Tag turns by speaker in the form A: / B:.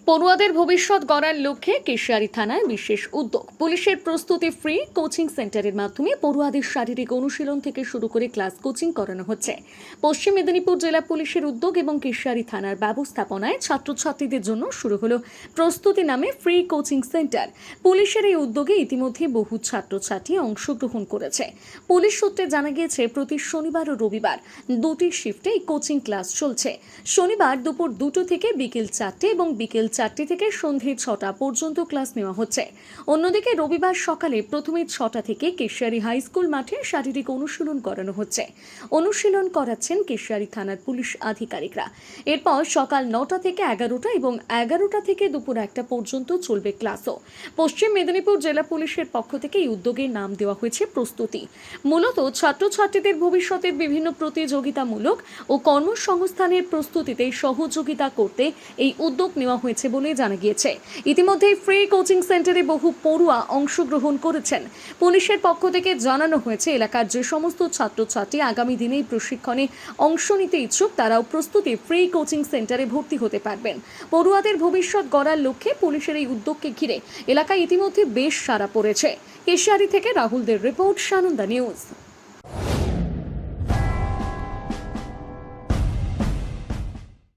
A: পড়ুয়াদের ভবিষ্যৎ গড়ার লক্ষ্যে কেশিয়ারি থানায় বিশেষ উদ্যোগ। পুলিশের প্রস্তুতি ফ্রি কোচিং সেন্টারের মাধ্যমে পড়ুয়াদের শারীরিক অনুশীলন থেকে শুরু করে ক্লাস কোচিং করানো হচ্ছে। পশ্চিম মেদিনীপুর জেলা পুলিশের উদ্যোগ এবং কেশিয়ারি থানার ব্যবস্থাপনায় ছাত্রছাত্রীদের জন্য শুরু হলো প্রস্তুতি নামে ফ্রি কোচিং সেন্টার। পুলিশের এই উদ্যোগে ইতিমধ্যে বহু ছাত্রছাত্রী অংশগ্রহণ করেছে। পুলিশ সূত্রে জানা গিয়েছে, প্রতি শনিবার ও রবিবার দুটি শিফটে এই কোচিং ক্লাস চলছে। শনিবার দুপুর 2টো থেকে বিকেল 4টে এবং বিকেল 4টে থেকে সন্ধে 6টা পর্যন্ত ক্লাস নেওয়া হচ্ছে। অন্যদিকে রবিবার সকালে প্রথমে 6টা থেকে কেশিয়ারি হাই স্কুল মাঠে শারীরিক অনুশীলন করানো হচ্ছে। অনুশীলন করাচ্ছেন কেশিয়ারি থানার পুলিশ আধিকারিকরা। এরপর সকাল 9টা থেকে 11টা এবং 11টা থেকে দুপুর 1টা পর্যন্ত চলবে ক্লাসও। পশ্চিম মেদিনীপুর জেলা পুলিশের পক্ষ থেকে এই উদ্যোগের নাম দেওয়া হয়েছে প্রস্তুতি। মূলত ছাত্রছাত্রীদের ভবিষ্যতের বিভিন্ন প্রতিযোগিতামূলক ও কর্মসংস্থানের প্রস্তুতিতে সহযোগিতা করতে এই উদ্যোগ নেওয়া হয়েছে বলে জানা গিয়েছে। ইতিমধ্যে ফ্রি কোচিং সেন্টারে বহু পড়ুয়া অংশগ্রহণ করেছেন। পুলিশের পক্ষ থেকে জানানো হয়েছে, এলাকার যে সমস্ত ছাত্রছাত্রী আগামী দিনে এই প্রশিক্ষণে অংশ নিতে ইচ্ছুক তারাও প্রস্তুতি ফ্রি কোচিং সেন্টারে ভর্তি হতে পারবেন। পড়ুয়াদের ভবিষ্যৎ গড়ার লক্ষ্যে পুলিশের এই উদ্যোগকে ঘিরে এলাকায় ইতিমধ্যে বেশ সাড়া পড়েছে। কেশিয়ারি থেকে রাহুলদের রিপোর্ট, সানন্দা নিউজ।